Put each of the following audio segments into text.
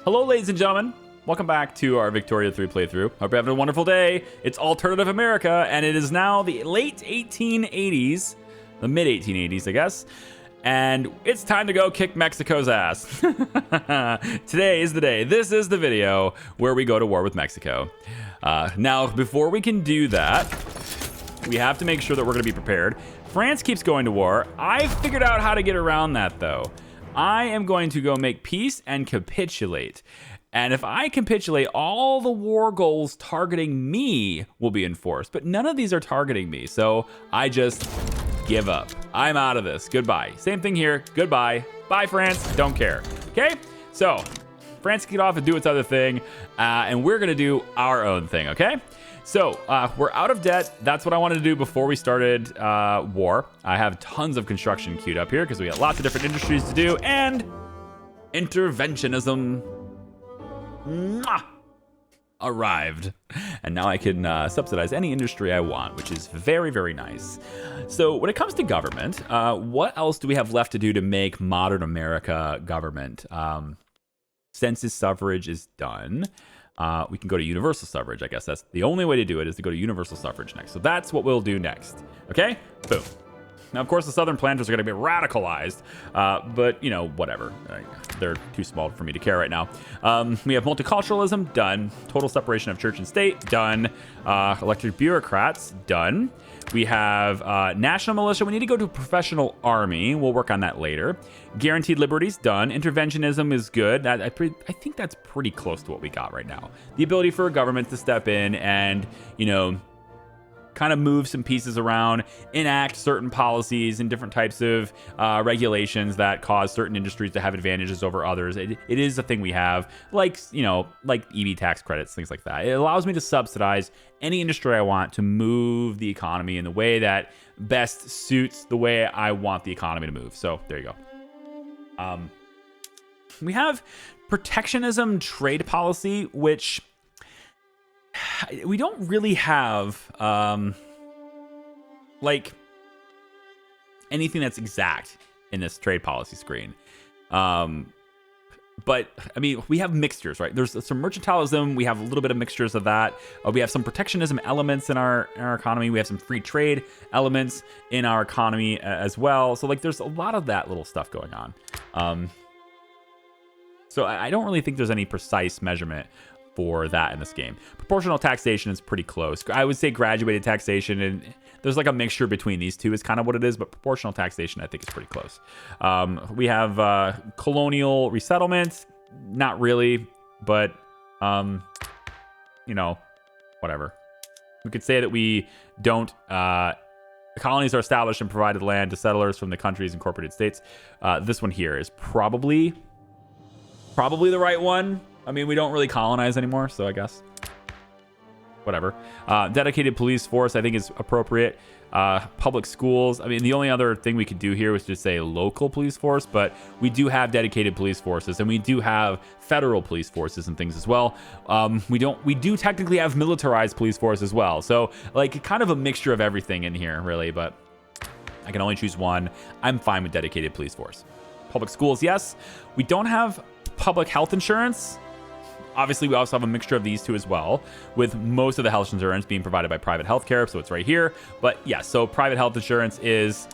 Hello, ladies and gentlemen. Welcome back to our Victoria 3 playthrough. Hope you're having a wonderful day. It's alternative America, and it is now the late 1880s, the mid 1880s, I guess. And it's time to go kick Mexico's ass. Today is the day. This is the video where we go to war with Mexico. Now, before we can do that, we have to make sure that we're going to be prepared. France keeps going to war. I figured out how to get around that, though. I am going to go make peace and capitulate. And if I capitulate, all the war goals targeting me will be enforced. But none of these are targeting me, so I just give up. I'm out of this. Goodbye. Same thing here. Goodbye. Bye, France. Don't care. Okay? So, France can get off and do its other thing, and we're going to do our own thing, okay? So, we're out of debt. That's what I wanted to do before we started war. I have tons of construction queued up here because we got lots of different industries to do, and interventionism arrived. And now I can subsidize any industry I want, which is very, very nice. So when it comes to government, what else do we have left to do to make modern America government? Census suffrage is done. We can go to universal suffrage. I guess that's the only way to do it, is to go to universal suffrage next. So that's what we'll do next. Okay? Boom. Now, of course, the Southern planters are going to be radicalized, but, you know, whatever. They're too small for me to care right now. We have multiculturalism, done. Total separation of church and state, done. Elected bureaucrats, done. We have national militia. We need to go to a professional army. We'll work on that later. Guaranteed liberties, done. Interventionism is good. I think that's pretty close to what we got right now. The ability for a government to step in and, you know, kind of move some pieces around, enact certain policies and different types of regulations that cause certain industries to have advantages over others. It is a thing we have, like, you know, like EV tax credits, things like that. It allows me to subsidize any industry I want to move the economy in the way that best suits the way I want the economy to move. So there you go. We have protectionism trade policy, which we don't really have like anything that's exact in this trade policy screen. But I mean, we have mixtures, right? There's some mercantilism. We have a little bit of mixtures of that. We have some protectionism elements in our economy. We have some free trade elements in our economy as well. So like, there's a lot of that little stuff going on. So I don't really think there's any precise measurement for that in this game. Proportional taxation is pretty close. I would say graduated taxation, and there's like a mixture between these two is kind of what it is, but proportional taxation I think is pretty close. We have colonial resettlement, not really, but you know, whatever. We could say that we don't colonies are established and provided land to settlers from the countries incorporated states. This one here is probably the right one. I mean, we don't really colonize anymore, so I guess whatever. Dedicated police force, I think, is appropriate. Public schools. I mean, the only other thing we could do here was just say local police force, but we do have dedicated police forces, and we do have federal police forces and things as well. We do technically have militarized police force as well. So like kind of a mixture of everything in here, really, but I can only choose one. I'm fine with dedicated police force. Public schools, yes. We don't have public health insurance. Obviously, we also have a mixture of these two as well, with most of the health insurance being provided by private healthcare, so it's right here. But yeah, so private health insurance is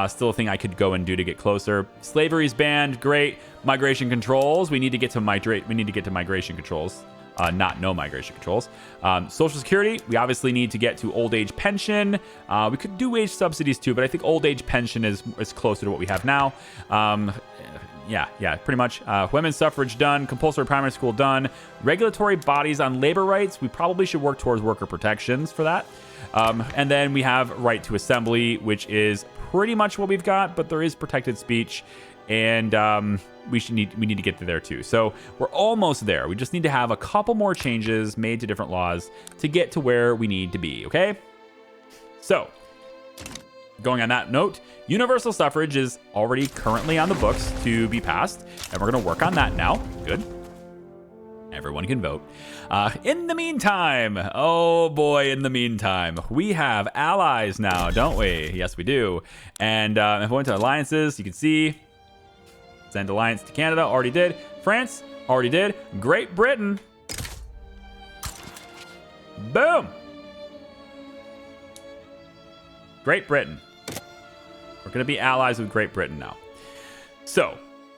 still a thing I could go and do to get closer. Slavery is banned, great. Migration controls, we need to get to migration controls, not no migration controls. Social Security, we obviously need to get to old age pension. We could do wage subsidies too, but I think old age pension is closer to what we have now. Yeah, pretty much. Women's suffrage done. Compulsory primary school done. Regulatory bodies on labor rights. We probably should work towards worker protections for that. And then we have right to assembly, which is pretty much what we've got, but there is protected speech, and we need to get to there too. So we're almost there. We just need to have a couple more changes made to different laws to get to where we need to be. Okay. So, going on that note, universal suffrage is already currently on the books to be passed, and we're going to work on that now. Good. Everyone can vote. In the meantime, oh boy, in the meantime, we have allies now, don't we? Yes, we do. And if I went to alliances, you can see Send alliance to Canada. Already did. France. Already did. Great Britain. Boom. Great Britain. We're going to be allies with Great Britain now. So,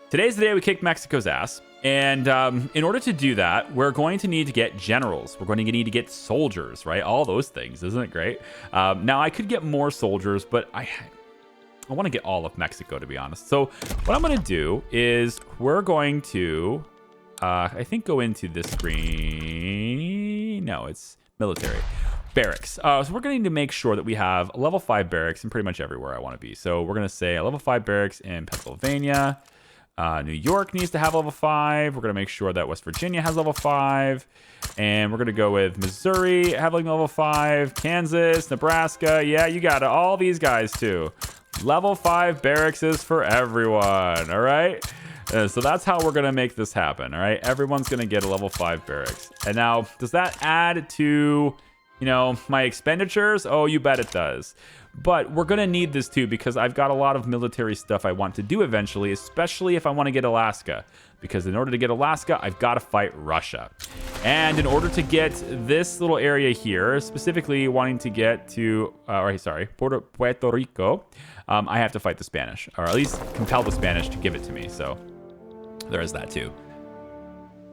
today's the day we kick Mexico's ass. And in order to do that, we're going to need to get generals. We're going to need to get soldiers, right? All those things. Isn't it great? Now, I could get more soldiers, but I want to get all of Mexico, to be honest. So, what I'm going to do is we're going to, I think, go into this screen. No, it's military. Barracks. So we're going to need to make sure that we have a level 5 barracks in pretty much everywhere I want to be. So we're going to say a level 5 barracks in Pennsylvania. New York needs to have level 5. We're going to make sure that West Virginia has level 5. And we're going to go with Missouri having level 5. Kansas, Nebraska. Yeah, you got it. All these guys too. Level 5 barracks is for everyone. All right. So that's how we're going to make this happen. All right. Everyone's going to get a level 5 barracks. And now, does that add to, you know, my expenditures? Oh, you bet it does. But we're going to need this too, because I've got a lot of military stuff I want to do eventually, especially if I want to get Alaska. Because in order to get Alaska, I've got to fight Russia. And in order to get this little area here, specifically wanting to get to, Puerto Rico, I have to fight the Spanish, or at least compel the Spanish to give it to me. So there is that too.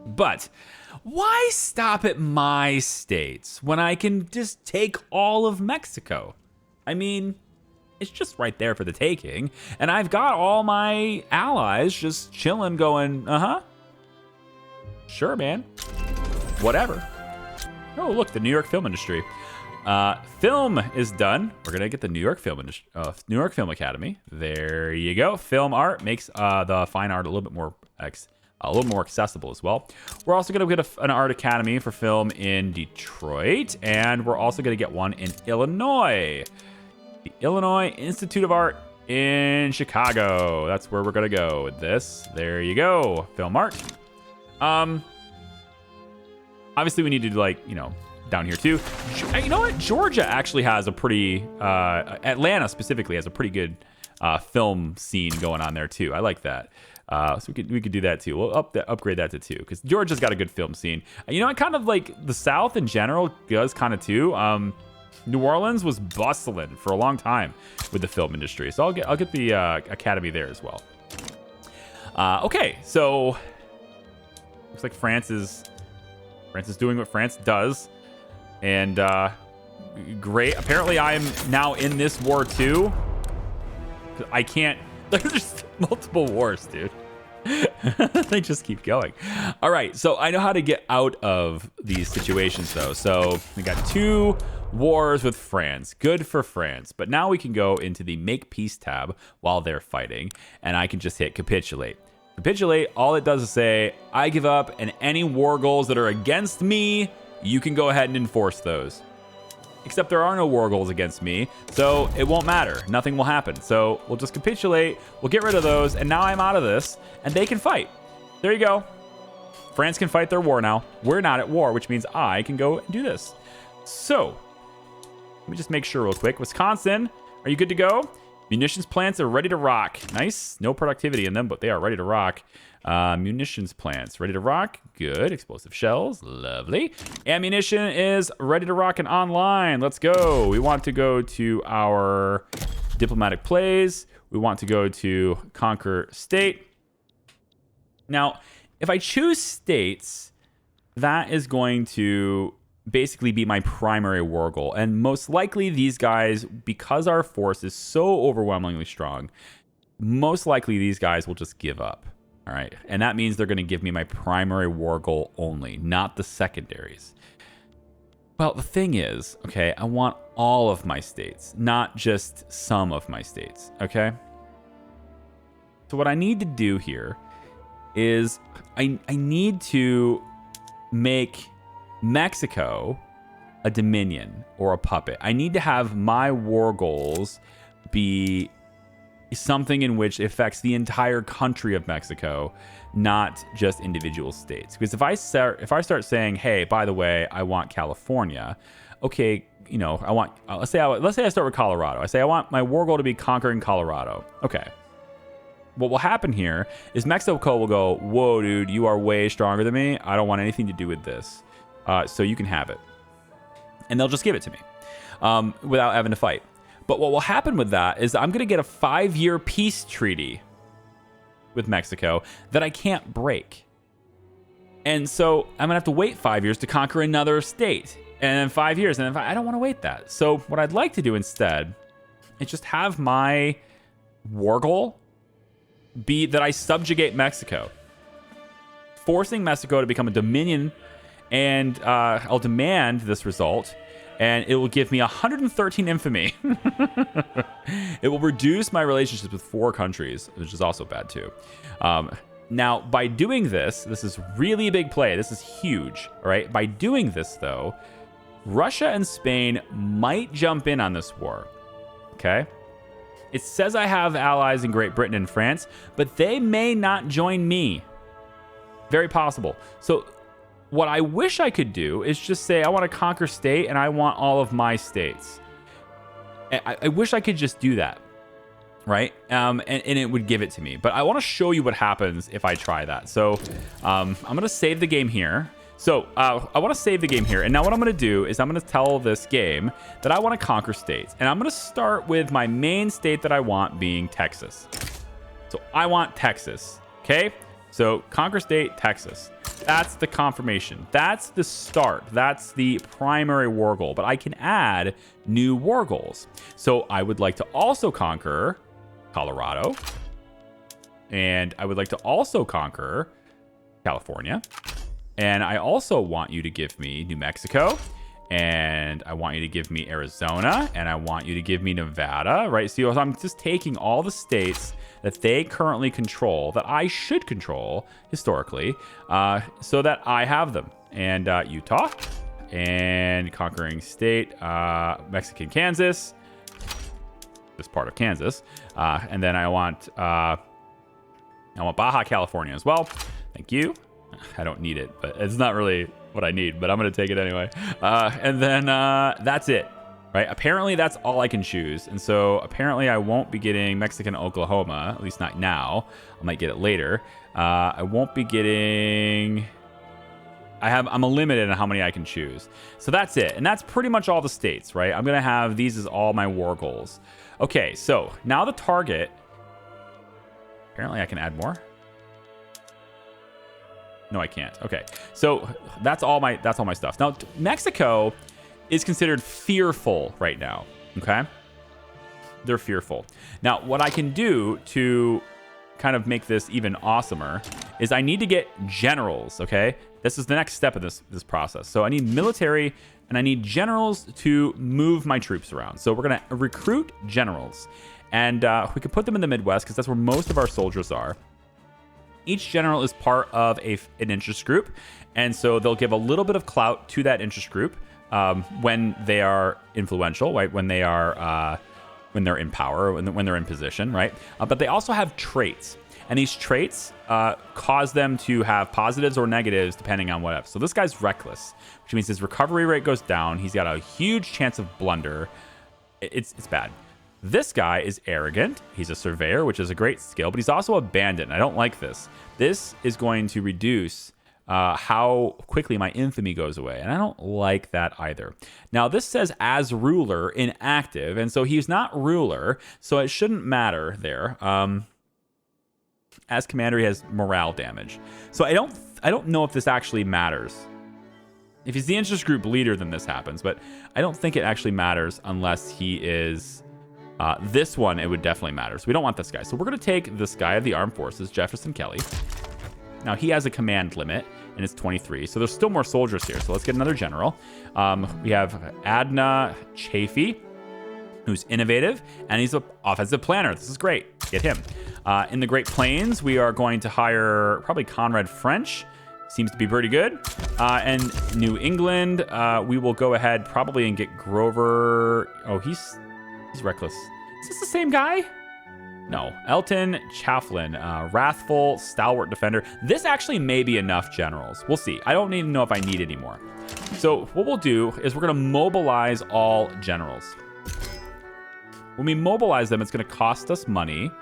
But why stop at my states when I can just take all of Mexico? I mean, it's just right there for the taking. And I've got all my allies just chilling going, sure, man. Whatever. Oh, look, the New York film industry. Film is done. We're going to get the New York Film Academy. There you go. Film art makes the fine art a little bit more accessible as well. We're also going to get an art academy for film in Detroit, and we're also going to get one in Illinois. The Illinois Institute of Art in Chicago. That's where we're going to go with this. There you go. Film art. Obviously, we need to do, like, you know, down here too. You know what? Georgia actually has a pretty, Atlanta specifically has a pretty good film scene going on there too. I like that. So we could do that too. We'll upgrade that to 2 because Georgia's got a good film scene. You know, I kind of like the South in general does kind of too. New Orleans was bustling for a long time with the film industry, so I'll get the academy there as well. Okay, so looks like France is doing what France does, and great. Apparently, I'm now in this war too. I can't. There's multiple wars, dude. They just keep going. All right, so I know how to get out of these situations, though. So we got 2 wars with France. Good for France. But now we can go into the Make Peace tab while they're fighting, and I can just hit Capitulate. Capitulate, all it does is say, I give up, and any war goals that are against me, you can go ahead and enforce those. Except there are no war goals against me, so it won't matter. Nothing will happen. So we'll just capitulate, we'll get rid of those, and now I'm out of this, and they can fight. There you go. France can fight their war now. We're not at war, which means I can go and do this. So, let me just make sure real quick. Wisconsin, are you good to go? Munitions plants are ready to rock. Nice. No productivity in them, but they are ready to rock. Munitions plants ready to rock. Good. Explosive shells. Lovely. Ammunition is ready to rock and online. Let's go. We want to go to our diplomatic plays. We want to go to conquer state. Now, if I choose states, that is going to basically be my primary war goal. And most likely these guys, because our force is so overwhelmingly strong, most likely these guys will just give up. All right. And that means they're going to give me my primary war goal only, not the secondaries. Well, the thing is, okay, I want all of my states, not just some of my states. Okay. So what I need to do here is I need to make Mexico a dominion or a puppet. I need to have my war goals be something in which affects the entire country of Mexico, not just individual states. Because if I start saying, hey, by the way, I want California, okay, you know, I want let's say I start with Colorado. I say I want my war goal to be conquering Colorado. Okay. what will happen here is Mexico will go, whoa, dude, you are way stronger than me. I don't want anything to do with this. So you can have it. And they'll just give it to me without having to fight. But what will happen with that is I'm going to get a 5-year peace treaty with Mexico that I can't break. And so I'm going to have to wait 5 years to conquer another state. And then 5 years. And then I don't want to wait that. So what I'd like to do instead is just have my war goal be that I subjugate Mexico, forcing Mexico to become a dominion. And I'll demand this result. And it will give me 113 infamy. It will reduce my relationships with 4 countries, which is also bad too. Now, by doing this, this is really a big play. This is huge, all right? By doing this, though, Russia and Spain might jump in on this war, okay? It says I have allies in Great Britain and France, but they may not join me. Very possible. So what I wish I could do is just say, I want to conquer state and I want all of my states. I wish I could just do that. Right? And it would give it to me. But I want to show you what happens if I try that. So I'm going to save the game here. So I want to save the game here. And now what I'm going to do is I'm going to tell this game that I want to conquer states. And I'm going to start with my main state that I want being Texas. So I want Texas. Okay? So conquer state, Texas. That's the confirmation. That's the start. That's the primary war goal. But I can add new war goals. So I would like to also conquer Colorado. And I would like to also conquer California. And I also want you to give me New Mexico. And I want you to give me Arizona. And I want you to give me Nevada, right? So I'm just taking all the states that they currently control, that I should control historically, so that I have them. And Utah. And conquering state, Mexican Kansas. This part of Kansas. And then I want Baja California as well. Thank you. I don't need it, but it's not really what I need, but I'm going to take it anyway. And then that's it, right? Apparently that's all I can choose. And so apparently I won't be getting Mexican Oklahoma, at least not now. I might get it later. I won't be getting... I'm limited on how many I can choose. So that's it. And that's pretty much all the states, right? I'm going to have these as all my war goals. Okay, so now the target... Apparently I can add more. No, I can't. Okay, so that's all my stuff. Now, Mexico is considered fearful right now, okay? They're fearful. Now, what I can do to kind of make this even awesomer is I need to get generals, okay? This is the next step of this process. So I need military and I need generals to move my troops around. So we're going to recruit generals. And we can put them in the Midwest because that's where most of our soldiers are. Each general is part of an interest group. And so they'll give a little bit of clout to that interest group when they are influential, right? When they are... when they're in power, when they're in position, right? But they also have traits. And these traits cause them to have positives or negatives depending on what. So this guy's reckless, which means his recovery rate goes down. He's got a huge chance of blunder. It's bad. This guy is arrogant. He's a surveyor, which is a great skill, but he's also abandoned. I don't like this. This is going to reduce how quickly my infamy goes away. And I don't like that either. Now, this says as ruler inactive. And so he's not ruler. So it shouldn't matter there. As commander, he has morale damage. So I don't know if this actually matters. If he's the interest group leader, then this happens. But I don't think it actually matters unless he is... this one, it would definitely matter. So we don't want this guy. So we're going to take this guy of the armed forces, Jefferson Kelly. Now, he has a command limit, and it's 23. So there's still more soldiers here. So let's get another general. We have Adna Chafee, who's innovative, and he's an offensive planner. This is great. Get him. In the Great Plains, we are going to hire probably Conrad French. Seems to be pretty good. And New England, we will go ahead probably and get Grover. Oh, he's reckless. Is this the same guy? No. Elton Chafflin, wrathful, stalwart defender. This actually may be enough generals. We'll see. I don't even know if I need any more. So what we'll do is we're going to mobilize all generals. When we mobilize them, it's going to cost us money.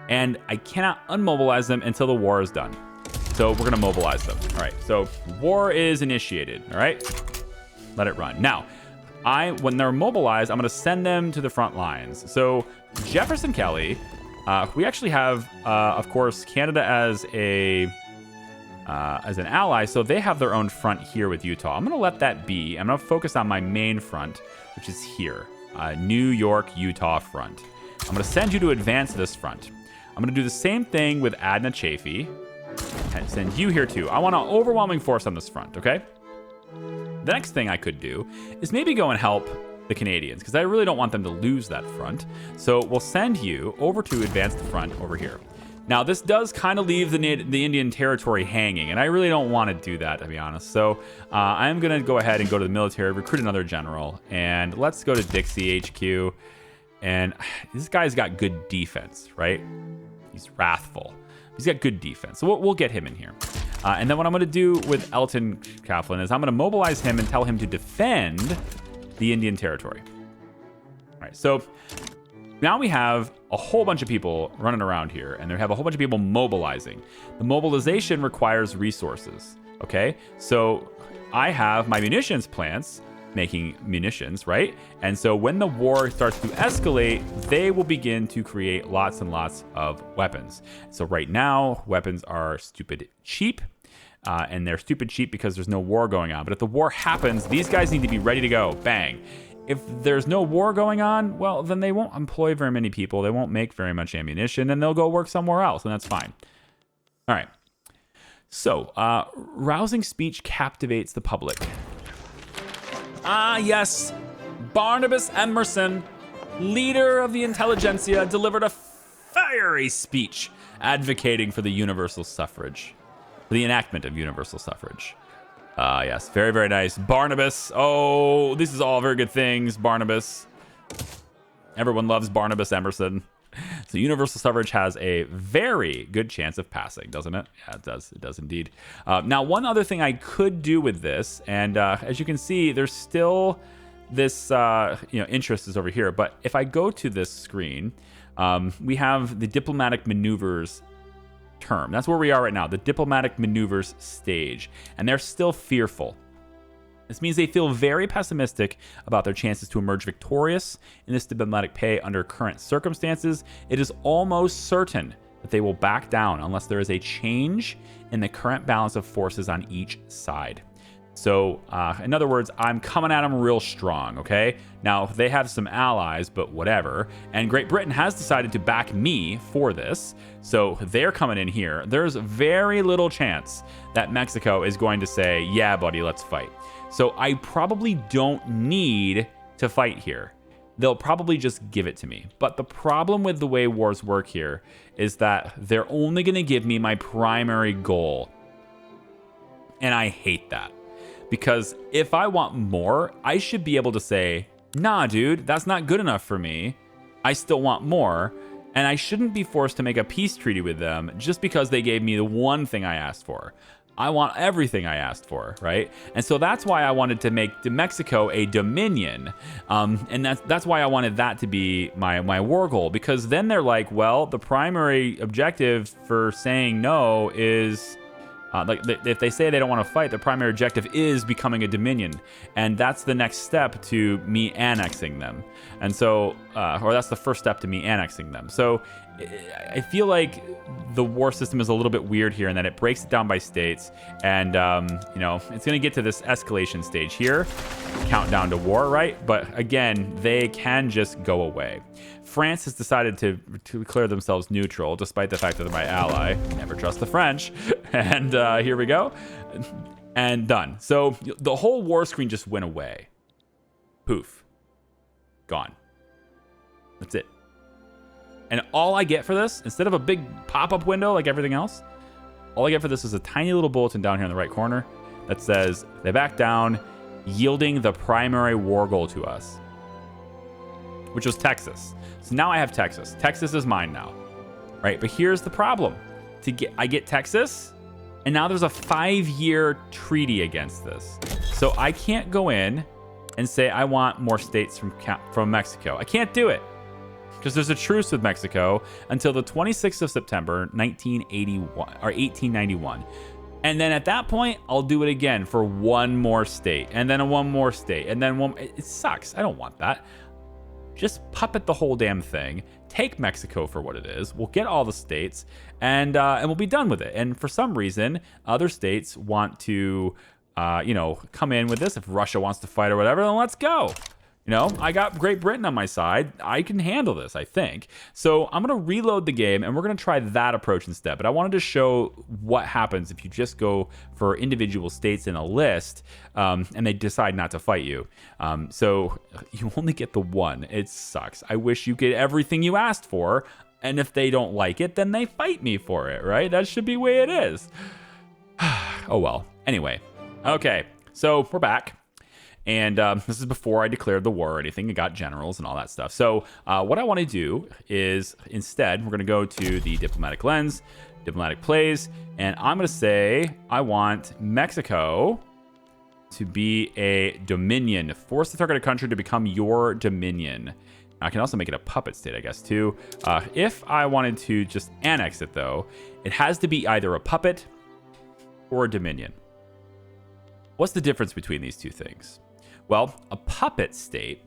and I cannot unmobilize them until the war is done. So we're going to mobilize them. All right, so war is initiated. All right, let it run. Now, when they're mobilized, I'm going to send them to the front lines. So Jefferson Kelly, we actually have, of course, Canada as an ally, so they have their own front here with Utah. I'm going to let that be. I'm going to focus on my main front, which is here, New York, Utah front. I'm going to send you to advance this front. I'm going to do the same thing with Adna Chafee and send you here too. I want an overwhelming force on this front, okay? The next thing I could do is maybe go and help the Canadians, because I really don't want them to lose that front. So we'll send you over to advance the front over here. Now, this does kind of leave the Indian Territory hanging, and I really don't want to do that, to be honest. So I'm going to go ahead and go to the military, recruit another general, and let's go to Dixie HQ. And this guy's got good defense, right? He's wrathful. He's got good defense, so we'll get him in here. And then what I'm going to do with Elton Claflin is I'm going to mobilize him and tell him to defend the Indian Territory. All right, so now we have a whole bunch of people running around here, and they have a whole bunch of people mobilizing. The mobilization requires resources, okay? So I have my munitions plants making munitions, right? And so when the war starts to escalate, they will begin to create lots and lots of weapons. So right now, weapons are stupid cheap. And they're stupid cheap because there's no war going on. But if the war happens, these guys need to be ready to go. Bang. If there's no war going on, well, then they won't employ very many people. They won't make very much ammunition, and they'll go work somewhere else, and that's fine. All right. So, rousing speech captivates the public. Ah, yes. Barnabas Emerson, leader of the intelligentsia, delivered a fiery speech advocating for the universal suffrage, for the enactment of universal suffrage. Yes, very, very nice. Barnabas. Oh, this is all very good things, Barnabas. Everyone loves Barnabas Emerson. So universal suffrage has a very good chance of passing, doesn't it? Yeah, it does. It does indeed. Now, one other thing I could do with this, and as you can see, there's still this, interest is over here. But if I go to this screen, we have the diplomatic maneuvers term. That's where we are right now, the diplomatic maneuvers stage. And they're still fearful. This means they feel very pessimistic about their chances to emerge victorious in this diplomatic pay under current circumstances. It is almost certain that they will back down unless there is a change in the current balance of forces on each side. So, in other words, I'm coming at them real strong, okay? Now, they have some allies, but whatever. And Great Britain has decided to back me for this. So they're coming in here. There's very little chance that Mexico is going to say, yeah, buddy, let's fight. So I probably don't need to fight here. They'll probably just give it to me. But the problem with the way wars work here is that they're only going to give me my primary goal. And I hate that. Because if I want more, I should be able to say, nah, dude, that's not good enough for me. I still want more. And I shouldn't be forced to make a peace treaty with them just because they gave me the one thing I asked for. I want everything I asked for, right? And so that's why I wanted to make Mexico a dominion. And that's why I wanted that to be my war goal. Because then they're like, well, the primary objective for saying no is... if they say they don't want to fight, the primary objective is becoming a dominion. And that's the next step to me annexing them. And so, or that's the first step to me annexing them. So I feel like the war system is a little bit weird here in that it breaks it down by states. And, it's going to get to this escalation stage here. Countdown to war, right? But again, they can just go away. France has decided to declare themselves neutral, despite the fact that they're my ally. Never trust the French. And here we go. And done. So the whole war screen just went away. Poof. Gone. That's it. And all I get for this, instead of a big pop-up window like everything else, all I get for this is a tiny little bulletin down here in the right corner that says, they back down, yielding the primary war goal to us, which was Texas. So now I have Texas. Texas is mine now, right? But here's the problem. I get Texas, and now there's a 5-year treaty against this. So I can't go in and say I want more states from Mexico. I can't do it because there's a truce with Mexico until the 26th of September, 1981 or 1891. And then at that point, I'll do it again for one more state, and then one more state, and then one. It sucks. I don't want that. Just puppet the whole damn thing. Take Mexico for what it is. We'll get all the states, and we'll be done with it. And for some reason, other states want to, come in with this. If Russia wants to fight or whatever, then let's go. I got Great Britain on my side. I can handle this, I think. So I'm going to reload the game, and we're going to try that approach instead. But I wanted to show what happens if you just go for individual states in a list, and they decide not to fight you. So you only get the one. It sucks. I wish you get everything you asked for, and if they don't like it, then they fight me for it, right? That should be the way it is. Oh, well. Anyway. Okay. So we're back. And this is before I declared the war or anything. I got generals and all that stuff. So what I want to do is instead, we're going to go to the diplomatic lens, diplomatic plays, and I'm going to say I want Mexico to be a dominion. Force the targeted country to become your dominion. I can also make it a puppet state, I guess, too. If I wanted to just annex it, though, it has to be either a puppet or a dominion. What's the difference between these two things? Well, a puppet state,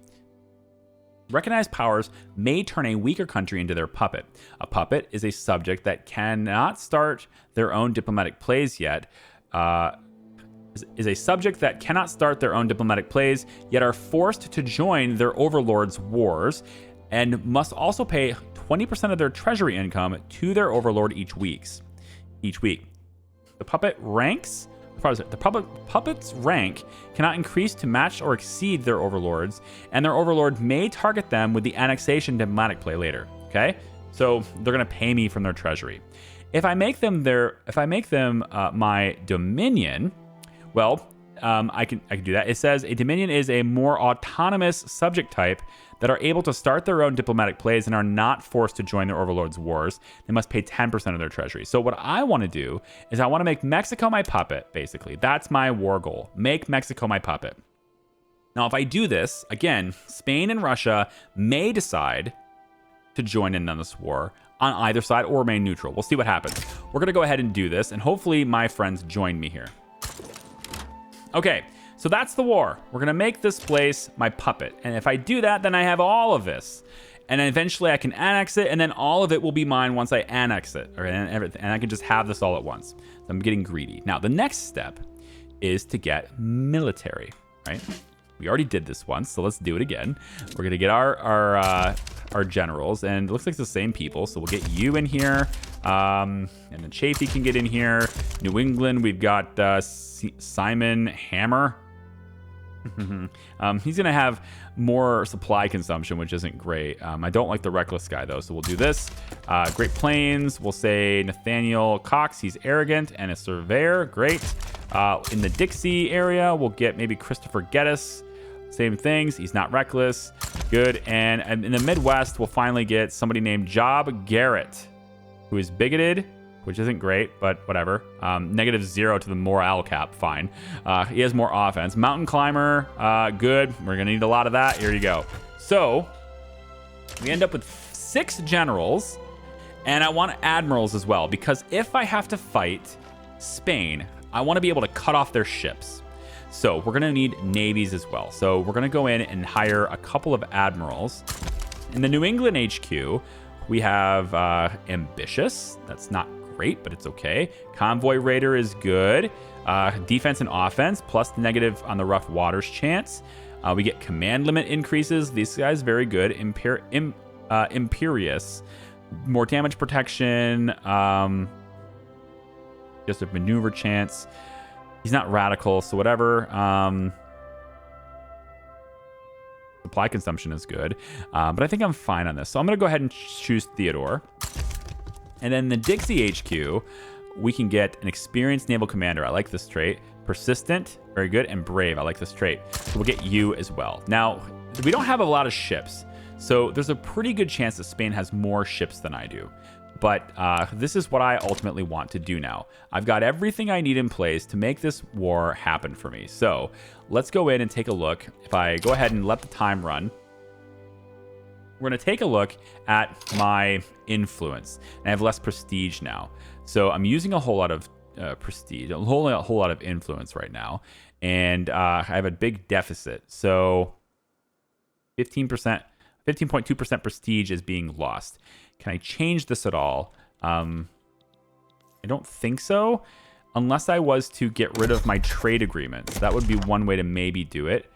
recognized powers may turn a weaker country into their puppet. A puppet is a subject that cannot start their own diplomatic plays yet, yet are forced to join their overlord's wars and must also pay 20% of their treasury income to their overlord each week. The puppet ranks... The puppet's rank cannot increase to match or exceed their overlords, and their overlord may target them with the annexation diplomatic play later. Okay, so they're going to pay me from their treasury. If I make them my dominion, well, I can do that. It says a dominion is a more autonomous subject type that are able to start their own diplomatic plays and are not forced to join their overlord's wars. They must pay 10% of their treasury. So what I want to do is I want to make Mexico my puppet, basically. That's my war goal. Make Mexico my puppet. Now, if I do this, again, Spain and Russia may decide to join in on this war on either side or remain neutral. We'll see what happens. We're going to go ahead and do this, and hopefully my friends join me here. Okay. So that's the war. We're going to make this place my puppet. And if I do that, then I have all of this. And then eventually I can annex it, and then all of it will be mine once I annex it. And I can just have this all at once. So I'm getting greedy. Now, the next step is to get military, right? We already did this once, so let's do it again. We're going to get our generals, and it looks like it's the same people. So we'll get you in here, and then Chafee can get in here. New England, we've got Simon Hammer. He's going to have more supply consumption, which isn't great. I don't like the reckless guy, though, so we'll do this. Great Plains, we'll say Nathaniel Cox. He's arrogant and a surveyor. Great. In the Dixie area, we'll get maybe Christopher Geddes. Same things. He's not reckless. Good. And in the Midwest, we'll finally get somebody named Job Garrett, who is bigoted, which isn't great, but whatever. -0 to the morale cap, fine. He has more offense. Mountain climber, good. We're going to need a lot of that. Here you go. So we end up with 6 generals, and I want admirals as well, because if I have to fight Spain, I want to be able to cut off their ships. So we're going to need navies as well. So we're going to go in and hire a couple of admirals. In the New England HQ, we have ambitious. That's not great, but it's okay. Convoy raider is good. Defense and offense, plus the negative on the rough waters chance. We get command limit increases. These guys very good. Imperious, more damage protection. Just a maneuver chance. He's not radical, so whatever. Supply consumption is good, but I think I'm fine on this. So I'm going to go ahead and choose Theodore. And then the Dixie HQ, we can get an experienced naval commander. I like this trait. Persistent, very good, and brave. I like this trait. So we'll get you as well. Now, we don't have a lot of ships, so there's a pretty good chance that Spain has more ships than I do. But this is what I ultimately want to do now. I've got everything I need in place to make this war happen for me. So let's go in and take a look. If I go ahead and let the time run, we're going to take a look at my influence. And I have less prestige now. So I'm using a whole lot of prestige, a whole lot of influence right now. And I have a big deficit. So 15.2% prestige is being lost. Can I change this at all? I don't think so. Unless I was to get rid of my trade agreements. That would be one way to maybe do it.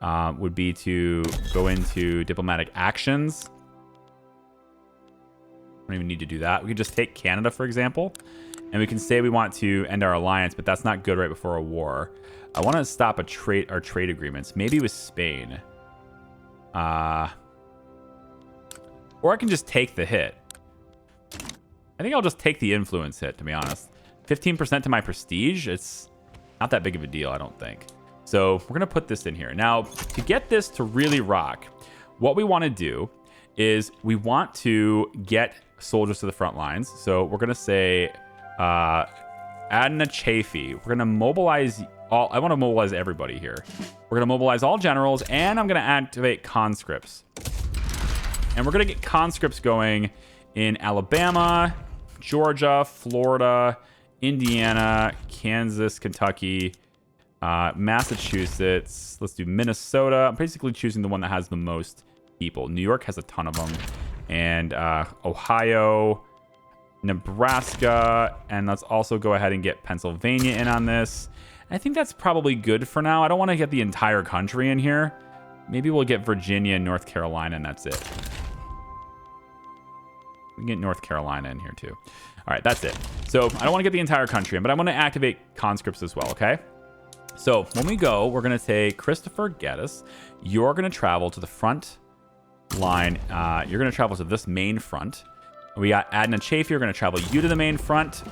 Would be to go into diplomatic actions. I don't even need to do that. We could just take Canada, for example. And we can say we want to end our alliance, but that's not good right before a war. I want to stop our trade agreements. Maybe with Spain. Or I can just take the hit. I think I'll just take the influence hit, to be honest. 15% to my prestige. It's not that big of a deal, I don't think. So we're going to put this in here. Now, to get this to really rock, what we want to do is we want to get soldiers to the front lines. So we're going to say Adna Chafee. We're going to mobilize all. I want to mobilize everybody here. We're going to mobilize all generals, and I'm going to activate conscripts. And we're going to get conscripts going in Alabama, Georgia, Florida, Indiana, Kansas, Kentucky, Massachusetts. Let's do Minnesota. I'm basically choosing the one that has the most people. New York has a ton of them. And Ohio, Nebraska. And let's also go ahead and get Pennsylvania in on this. I think that's probably good for now. I don't want to get the entire country in here. Maybe we'll get Virginia and North Carolina, and that's it. We can get North Carolina in here too. All right, that's it. So I don't want to get the entire country in, but I'm going to activate conscripts as well, okay? So when we go, we're going to say, Christopher Geddes, you're going to travel to the front line. You're going to travel to this main front. We got Adna Chafee. You're going to travel you to the main front.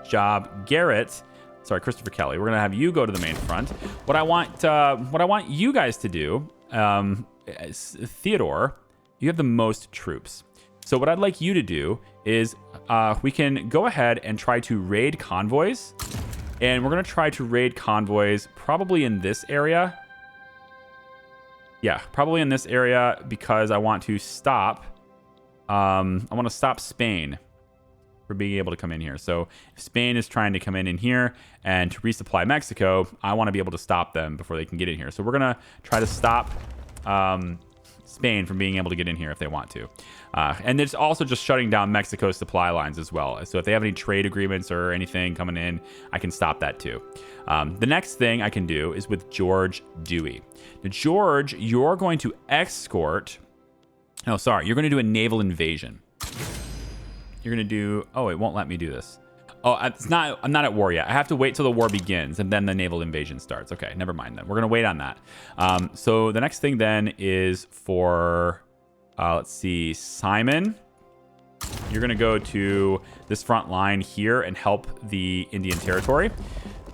Christopher Kelly. We're going to have you go to the main front. What I want you guys to do, Theodore, you have the most troops. So what I'd like you to do is we can go ahead and try to raid convoys. And we're going to try to raid convoys probably in this area. Yeah, probably in this area because I want to stop. I want to stop Spain from being able to come in here. So if Spain is trying to come in here and to resupply Mexico, I want to be able to stop them before they can get in here. So we're going to try to stop Spain from being able to get in here if they want to. And it's also just shutting down Mexico's supply lines as well. So if they have any trade agreements or anything coming in, I can stop that too. The next thing I can do is with George Dewey. Now, George, you're going to escort... Oh, sorry. You're going to do a naval invasion. You're going to do... Oh, it won't let me do this. Oh, I'm not at war yet. I have to wait till the war begins, and then the naval invasion starts. Okay, never mind then. We're going to wait on that. So the next thing then is for... let's see, Simon. You're going to go to this front line here and help the Indian Territory.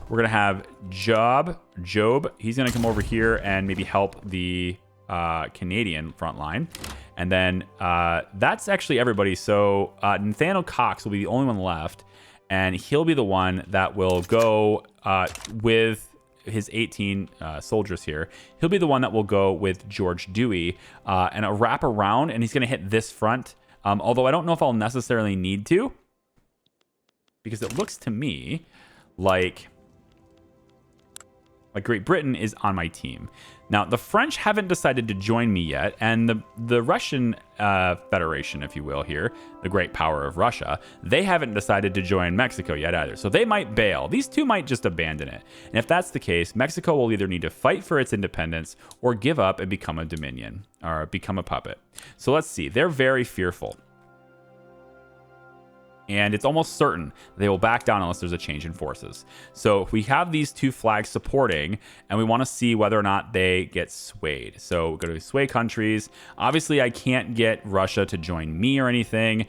We're going to have Job. He's going to come over here and maybe help the Canadian front line. And then that's actually everybody. So Nathaniel Cox will be the only one left. And he'll be the one that will go with his 18 soldiers here. He'll be the one that will go with George Dewey and a wrap around, and he's going to hit this front. Although I don't know if I'll necessarily need to, because it looks to me like Great Britain is on my team. Now, the French haven't decided to join me yet, and the Russian Federation, if you will here, the great power of Russia, they haven't decided to join Mexico yet either. So they might bail. These two might just abandon it. And if that's the case, Mexico will either need to fight for its independence or give up and become a dominion or become a puppet. So let's see. They're very fearful. And it's almost certain they will back down unless there's a change in forces. So if we have these two flags supporting, and we want to see whether or not they get swayed. So we're going to sway countries. Obviously, I can't get Russia to join me or anything.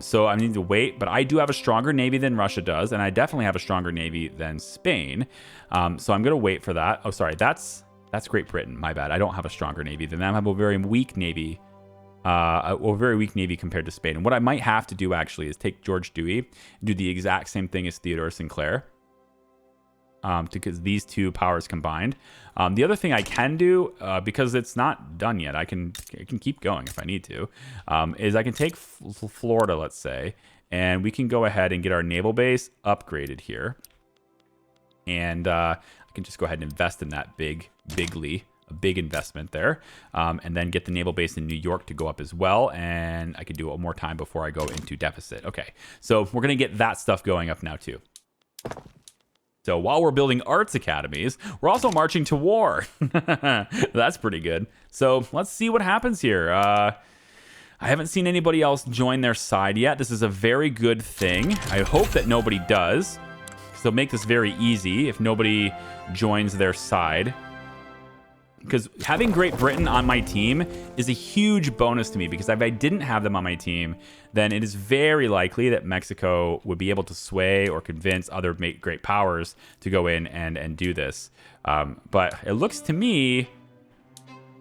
So I need to wait. But I do have a stronger navy than Russia does. And I definitely have a stronger navy than Spain. So I'm going to wait for that. Oh, sorry. That's Great Britain. My bad. I don't have a stronger navy than them. I have a very weak navy. A very weak navy compared to Spain. And what I might have to do actually is take George Dewey and do the exact same thing as Theodore Sinclair. because these two powers combined. The other thing I can do, because it's not done yet, I can keep going if I need to, is I can take Florida, let's say, and we can go ahead and get our naval base upgraded here. And I can just go ahead and invest in that bigly. A big investment there, and then get the naval base in New York to go up as well, and I could do it one more time before I go into deficit. Okay, so we're gonna get that stuff going up now too. So while we're building arts academies, we're also marching to war. That's pretty good. So let's see what happens here. I haven't seen anybody else join their side yet. This is a very good thing. I hope that nobody does. So make this very easy if nobody joins their side. Because having Great Britain on my team is a huge bonus to me, because if I didn't have them on my team, then it is very likely that Mexico would be able to sway or convince other great powers to go in and do this. But it looks to me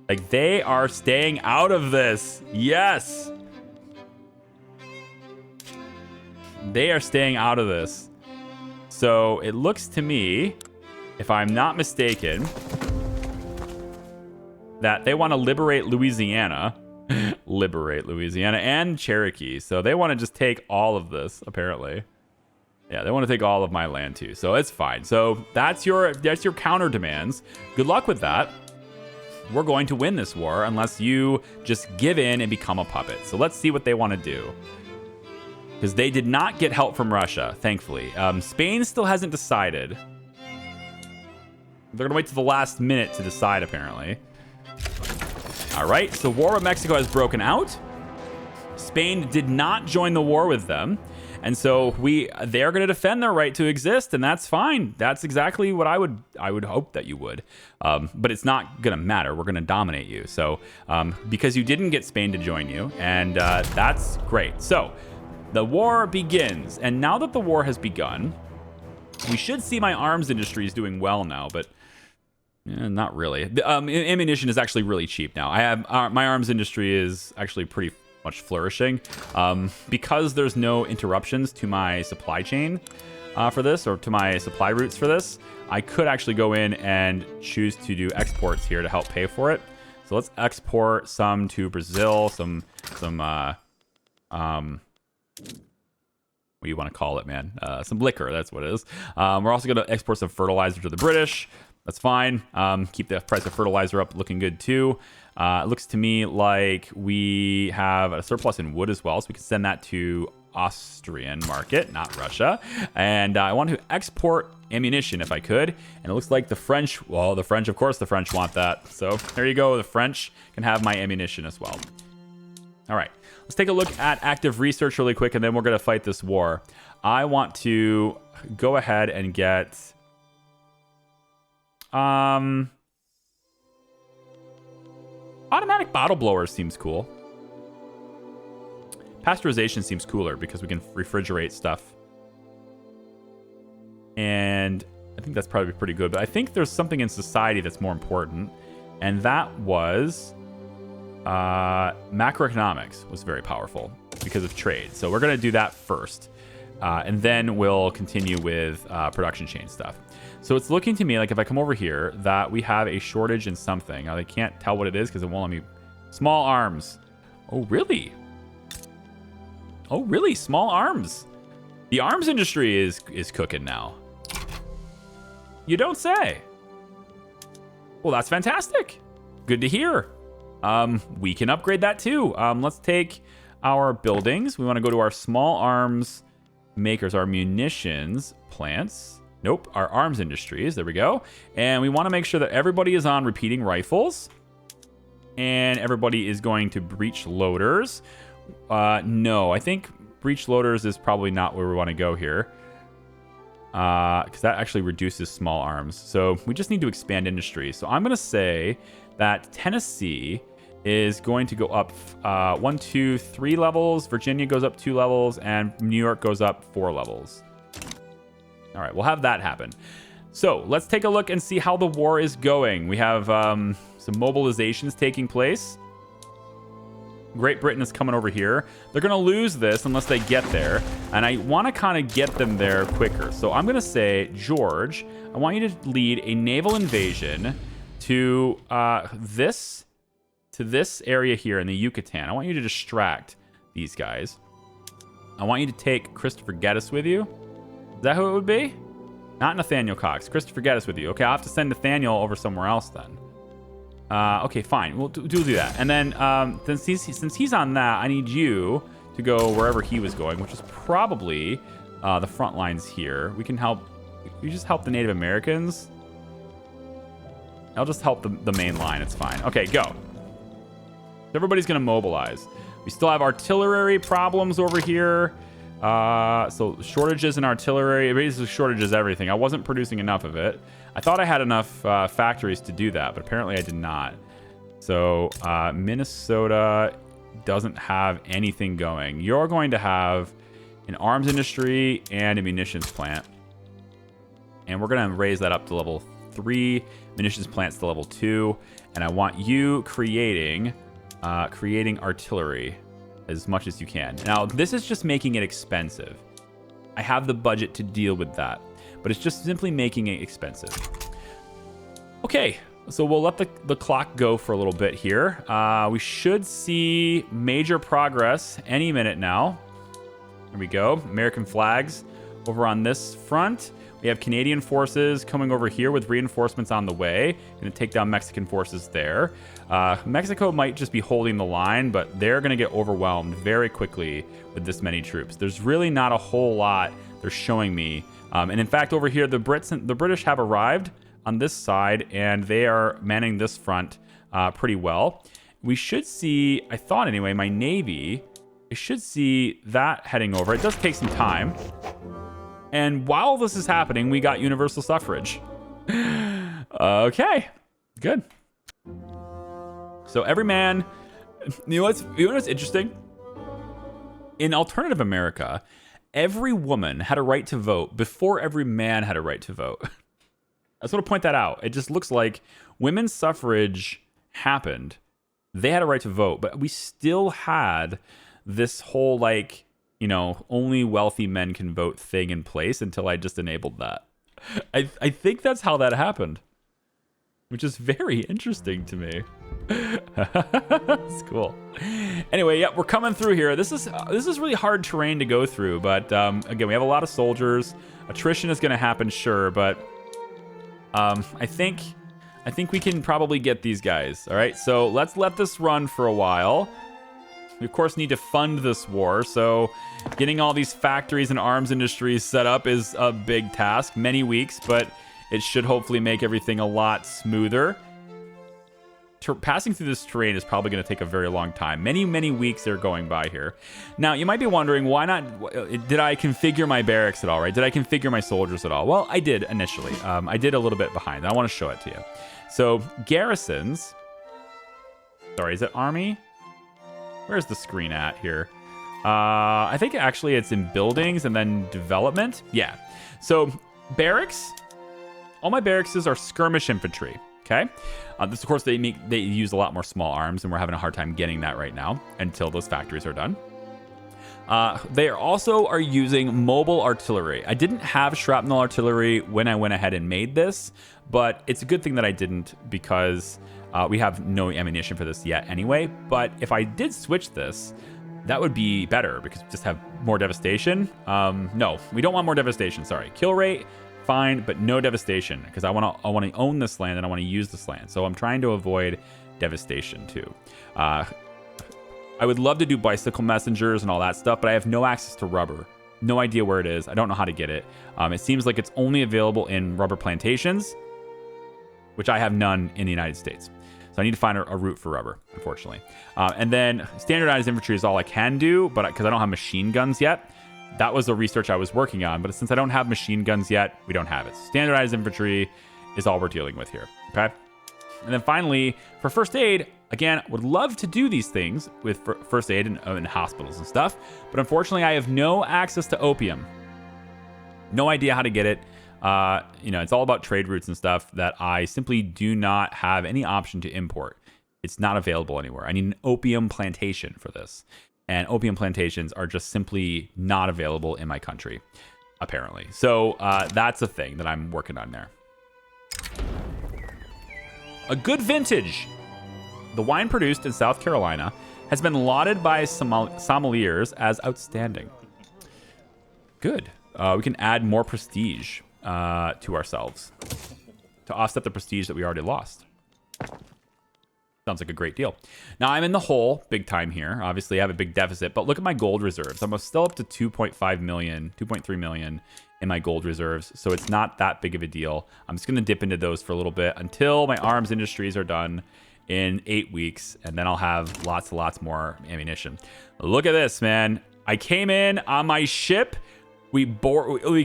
like they are staying out of this. Yes! They are staying out of this. So it looks to me, if I'm not mistaken, that they want to liberate Louisiana and Cherokee. So they want to just take all of this, apparently. Yeah, they want to take all of my land too. So it's fine. So that's your counter demands. Good luck with that. We're going to win this war unless you just give in and become a puppet. So let's see what they want to do. Because they did not get help from Russia, thankfully. Spain still hasn't decided. They're going to wait to the last minute to decide, apparently. All right, so war with Mexico has broken out. Spain did not join the war with them. And so they're going to defend their right to exist, and that's fine. That's exactly what I would hope that you would. But it's not going to matter. We're going to dominate you. So because you didn't get Spain to join you, and that's great. So the war begins. And now that the war has begun, we should see my arms industries doing well now, but not really. The ammunition is actually really cheap now. I have my arms industry is actually pretty much flourishing because there's no interruptions to my supply chain for this, or to my supply routes for this. I could actually go in and choose to do exports here to help pay for it. So let's export some to Brazil, some what do you want to call it, man? Some liquor, that's what it is. We're also going to export some fertilizer to the British. That's fine. Keep the price of fertilizer up, looking good too. It looks to me like we have a surplus in wood as well, so we can send that to Austrian market, not Russia. And I want to export ammunition if I could. And it looks like the French, well, the French, of course, the French want that. So there you go. The French can have my ammunition as well. All right. Let's take a look at active research really quick, and then we're going to fight this war. I want to go ahead and get automatic bottle blowers seems cool. Pasteurization seems cooler because we can refrigerate stuff. And I think that's probably pretty good. But I think there's something in society that's more important. And that was macroeconomics was very powerful because of trade. So we're going to do that first. And then we'll continue with production chain stuff. So it's looking to me like if I come over here that we have a shortage in something. Now, they can't tell what it is because it won't let me. Small arms. Oh, really? Oh, really? Small arms. The arms industry is cooking now. You don't say. Well, that's fantastic. Good to hear. We can upgrade that too. Let's take our buildings. We want to go to our small arms makers, our munitions plants. Nope, our arms industries. There we go. And we want to make sure that everybody is on repeating rifles. And everybody is going to breech loaders. No, I think breech loaders is probably not where we want to go here. Because that actually reduces small arms. So we just need to expand industry. So I'm going to say that Tennessee is going to go up 1, 2, 3 levels. Virginia goes up 2 levels. And New York goes up 4 levels. All right, we'll have that happen. So let's take a look and see how the war is going. We have some mobilizations taking place. Great Britain is coming over here. They're going to lose this unless they get there. And I want to kind of get them there quicker. So I'm going to say, George, I want you to lead a naval invasion to this area here in the Yucatan. I want you to distract these guys. I want you to take Christopher Geddes with you. Is that who it would be? Not Nathaniel Cox. Christopher Geddes with you. Okay, I'll have to send Nathaniel over somewhere else then. Okay, fine. We'll do that. And then since he's on that, I need you to go wherever he was going, which is probably the front lines here. We can help. We just help the Native Americans. I'll just help the main line. It's fine. Okay, go. Everybody's going to mobilize. We still have artillery problems over here. So shortages in artillery. Basically shortages everything. I wasn't producing enough of it. I thought I had enough factories to do that, but apparently I did not. So Minnesota doesn't have anything going. You're going to have an arms industry and a munitions plant. And we're going to raise that up to level 3. Munitions plants to level 2. And I want you creating artillery as much as you can. Now, this is just making it expensive. I have the budget to deal with that, but it's just simply making it expensive. Okay, so we'll let the clock go for a little bit here. We should see major progress any minute now. There we go. American flags over on this front. We have Canadian forces coming over here with reinforcements on the way. Going to take down Mexican forces there. Mexico might just be holding the line, but they're going to get overwhelmed very quickly with this many troops. There's really not a whole lot they're showing me. And in fact, over here, the British have arrived on this side, and they are manning this front pretty well. We should see, I thought anyway, my Navy, I should see that heading over. It does take some time. And while this is happening, we got universal suffrage. Okay, good. So every man, you know what's interesting? In alternative America, every woman had a right to vote before every man had a right to vote. I just want to point that out. It just looks like women's suffrage happened. They had a right to vote, but we still had this whole like, you know, only wealthy men can vote thing in place until I just enabled that. I think that's how that happened, which is very interesting to me. It's cool. Anyway, yeah, we're coming through here. This is really hard terrain to go through, but again, we have a lot of soldiers. Attrition is going to happen, sure, but I think we can probably get these guys. All right, so let's let this run for a while. We, of course, need to fund this war, so getting all these factories and arms industries set up is a big task, many weeks, but it should hopefully make everything a lot smoother. Passing through this terrain is probably going to take a very long time. Many, many weeks are going by here. Now, you might be wondering, why not? Did I configure my barracks at all, right? Did I configure my soldiers at all? Well, I did initially. I did a little bit behind. I want to show it to you. So, garrisons. Sorry, is it army? Where's the screen at here? I think actually it's in buildings and then development. Yeah. So barracks, all my barracks are skirmish infantry. Okay. This, of course, they use a lot more small arms, and we're having a hard time getting that right now until those factories are done. They also are using mobile artillery. I didn't have shrapnel artillery when I went ahead and made this, but it's a good thing that I didn't because we have no ammunition for this yet anyway. But if I did switch this, that would be better because we just have more devastation. No, we don't want more devastation. Sorry. Kill rate, fine, but no devastation because I want to own this land and I want to use this land. So I'm trying to avoid devastation too. I would love to do bicycle messengers and all that stuff, but I have no access to rubber. No idea where it is. I don't know how to get it. It seems like it's only available in rubber plantations, which I have none in the United States. So I need to find a route for rubber, unfortunately. And then standardized infantry is all I can do, but because I don't have machine guns yet. That was the research I was working on, but since I don't have machine guns yet, we don't have it. Standardized infantry is all we're dealing with here, okay? And then finally, for first aid, again, would love to do these things with first aid in hospitals and stuff, but unfortunately, I have no access to opium. No idea how to get it. It's all about trade routes and stuff that I simply do not have any option to import. It's not available anywhere. I need an opium plantation for this. And opium plantations are just simply not available in my country, apparently. So that's a thing that I'm working on there. A good vintage. The wine produced in South Carolina has been lauded by sommeliers as outstanding. Good. We can add more prestige to ourselves to offset the prestige that we already lost. Sounds like a great deal. Now, I'm in the hole big time here. Obviously, I have a big deficit, but look at my gold reserves. I'm still up to 2.5 million, 2.3 million in my gold reserves, so it's not that big of a deal. I'm just going to dip into those for a little bit until my arms industries are done in 8 weeks, and then I'll have lots and lots more ammunition. Look at this, man. I came in on my ship. We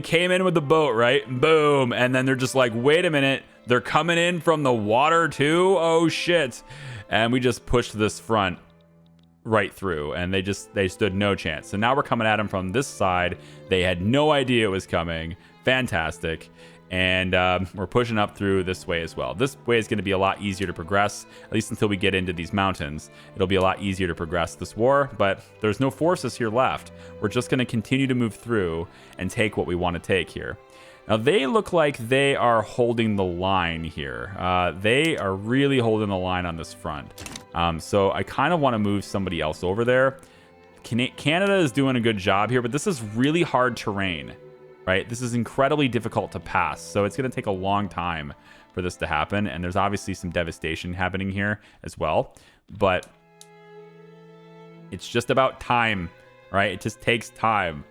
came in with the boat, right? Boom. And then they're just like, wait a minute. They're coming in from the water too? Oh, shit. And we just pushed this front right through, and they stood no chance. So now we're coming at them from this side. They had no idea it was coming. Fantastic. And we're pushing up through this way as well. This way is going to be a lot easier to progress, at least until we get into these mountains. It'll be a lot easier to progress this war, but there's no forces here left. We're just going to continue to move through and take what we want to take here. Now, they look like they are holding the line here. They are really holding the line on this front. So I kind of want to move somebody else over there. Canada is doing a good job here, but this is really hard terrain. Right? This is incredibly difficult to pass, so it's going to take a long time for this to happen, and there's obviously some devastation happening here as well, but it's just about time, right? It just takes time.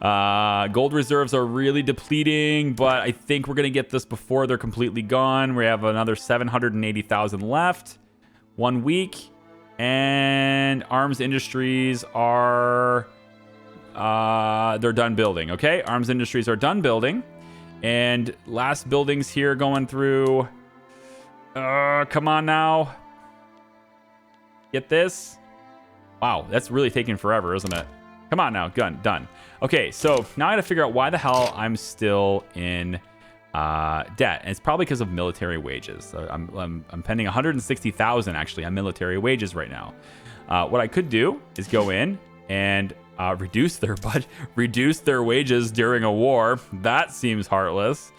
Gold reserves are really depleting, but I think we're going to get this before they're completely gone. We have another 780,000 left. 1 week, and arms industries are... they're done building. Okay, arms industries are done building, and last buildings here going through. Come on now, get this. Wow, that's really taking forever, isn't it? Come on now, done. Okay, so now I gotta figure out why the hell I'm still in debt, and it's probably because of military wages. I'm pending 160,000 actually on military wages right now. What I could do is go in and reduce their wages during a war. That seems heartless.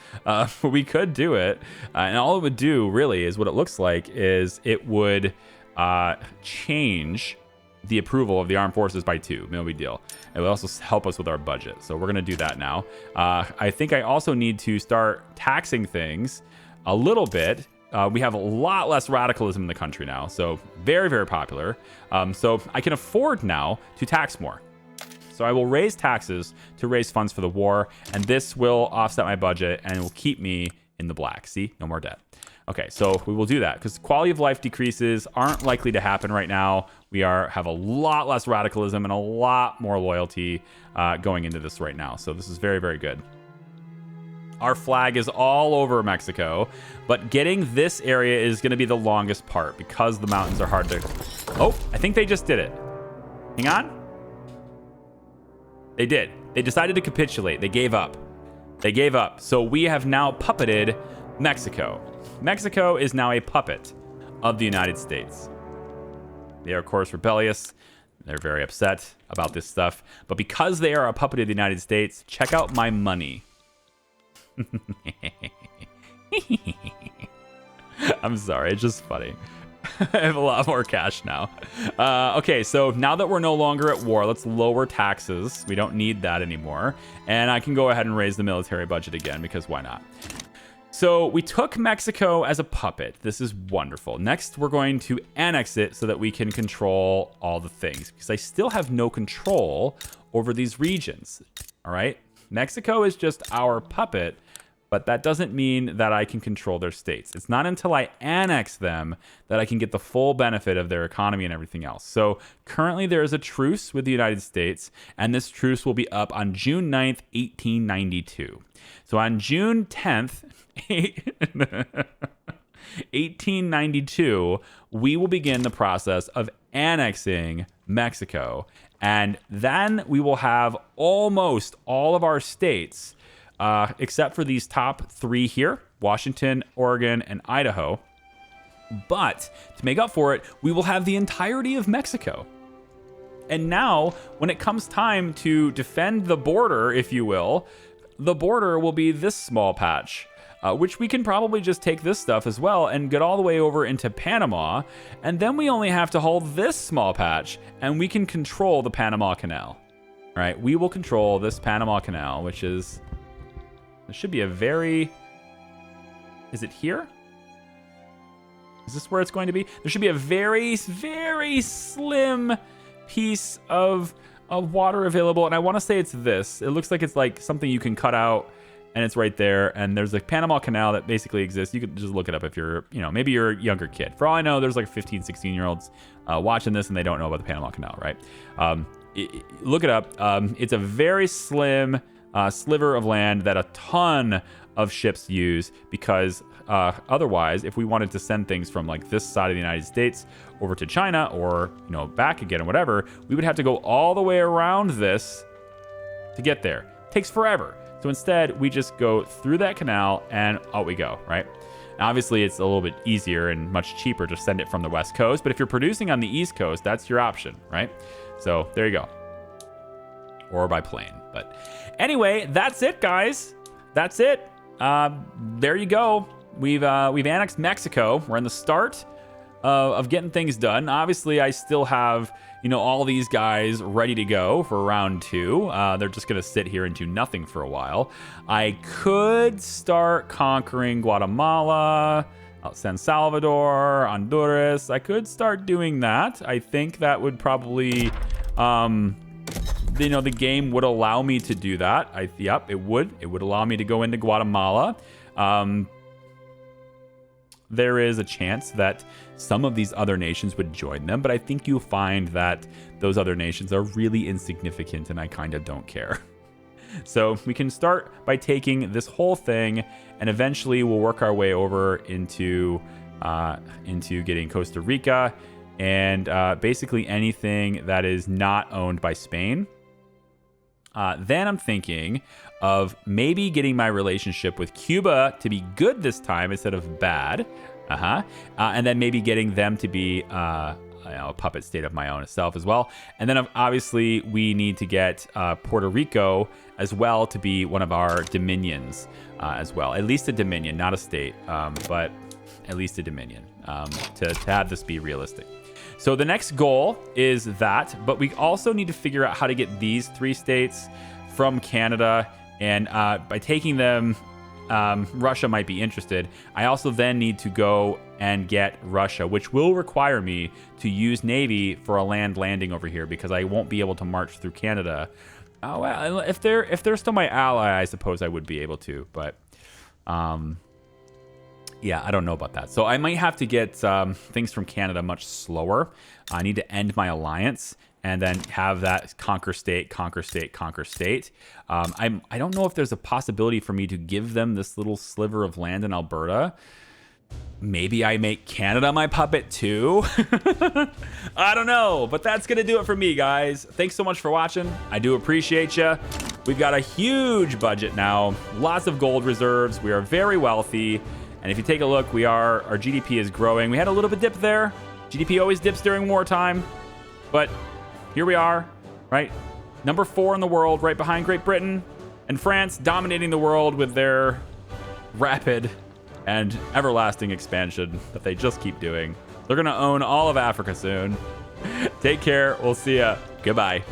We could do it, and all it would do really is what it looks like is it would change the approval of the armed forces by 2. No big deal. It would also help us with our budget, so we're gonna do that now. I think I also need to start taxing things a little bit. We have a lot less radicalism in the country now, so very, very popular. So I can afford now to tax more. So I will raise taxes to raise funds for the war, and this will offset my budget and it will keep me in the black. See, no more debt. Okay, so we will do that because quality of life decreases aren't likely to happen right now. We have a lot less radicalism and a lot more loyalty going into this right now. So this is very, very good. Our flag is all over Mexico, but getting this area is going to be the longest part because the mountains are hard to... Oh, I think they just did it. Hang on. They did. They decided to capitulate. They gave up. So we have now puppeted Mexico. Mexico is now a puppet of the United States. They are, of course, rebellious. They're very upset about this stuff. But because they are a puppet of the United States, check out my money. I'm sorry, it's just funny. I have a lot more cash now. Okay, so now that we're no longer at war, let's lower taxes. We don't need that anymore. And I can go ahead and raise the military budget again, because why not? So we took Mexico as a puppet. This is wonderful. Next, we're going to annex it so that we can control all the things, because I still have no control over these regions. All right? Mexico is just our puppet, but that doesn't mean that I can control their states. It's not until I annex them that I can get the full benefit of their economy and everything else. So currently there is a truce with the United States, and this truce will be up on June 9th, 1892. So on June 10th, 1892, we will begin the process of annexing Mexico. And then we will have almost all of our states, except for these top 3 here, Washington, Oregon, and Idaho. But to make up for it, we will have the entirety of Mexico. And now, when it comes time to defend the border, if you will, the border will be this small patch, which we can probably just take this stuff as well and get all the way over into Panama. And then we only have to hold this small patch, and we can control the Panama Canal. All right, we will control this Panama Canal, which is... It should be a very... Is it here? Is this where it's going to be? There should be a very, very slim piece of water available. And I want to say it's this. It looks like it's like something you can cut out, and it's right there. And there's a Panama Canal that basically exists. You could just look it up if you're, maybe you're a younger kid. For all I know, there's like 15, 16-year-olds watching this, and they don't know about the Panama Canal, right? Look it up. It's a very slim sliver of land that a ton of ships use, because otherwise, if we wanted to send things from like this side of the United States over to China, or back again or whatever, we would have to go all the way around this to get there. It takes forever. So instead, we just go through that canal and out we go, right? Now, obviously, it's a little bit easier and much cheaper to send it from the West Coast, but if you're producing on the East Coast, that's your option, right? So there you go. Or by plane. But anyway, that's it, guys. That's it. There you go. We've annexed Mexico. We're in the start of getting things done. Obviously, I still have all these guys ready to go for round 2. They're just gonna sit here and do nothing for a while. I could start conquering Guatemala, San Salvador, Honduras. I could start doing that. I think that would probably the game would allow me to do that. Yep, it would. It would allow me to go into Guatemala. There is a chance that some of these other nations would join them, but I think you'll find that those other nations are really insignificant, and I kind of don't care. So we can start by taking this whole thing, and eventually we'll work our way over into getting Costa Rica and basically anything that is not owned by Spain. Then I'm thinking of maybe getting my relationship with Cuba to be good this time instead of bad. And then maybe getting them to be a puppet state of my own itself as well. And then obviously we need to get Puerto Rico as well to be one of our dominions as well. At least a dominion, not a state, but at least a dominion to have this be realistic. So the next goal is that, but we also need to figure out how to get these 3 states from Canada, and by taking them, Russia might be interested. I also then need to go and get Russia, which will require me to use Navy for a land landing over here, because I won't be able to march through Canada. Oh, well, if they're still my ally, I suppose I would be able to, but yeah, I don't know about that. So I might have to get things from Canada much slower. I need to end my alliance and then have that conquer state, conquer state, conquer state. I don't know if there's a possibility for me to give them this little sliver of land in Alberta. Maybe I make Canada my puppet too. I don't know, but that's going to do it for me, guys. Thanks so much for watching. I do appreciate you. We've got a huge budget now, lots of gold reserves. We are very wealthy. And if you take a look, our GDP is growing. We had a little bit dip there. GDP always dips during wartime, but here we are, right? Number 4 in the world, right behind Great Britain and France, dominating the world with their rapid and everlasting expansion that they just keep doing. They're gonna own all of Africa soon. Take care. We'll see ya. Goodbye.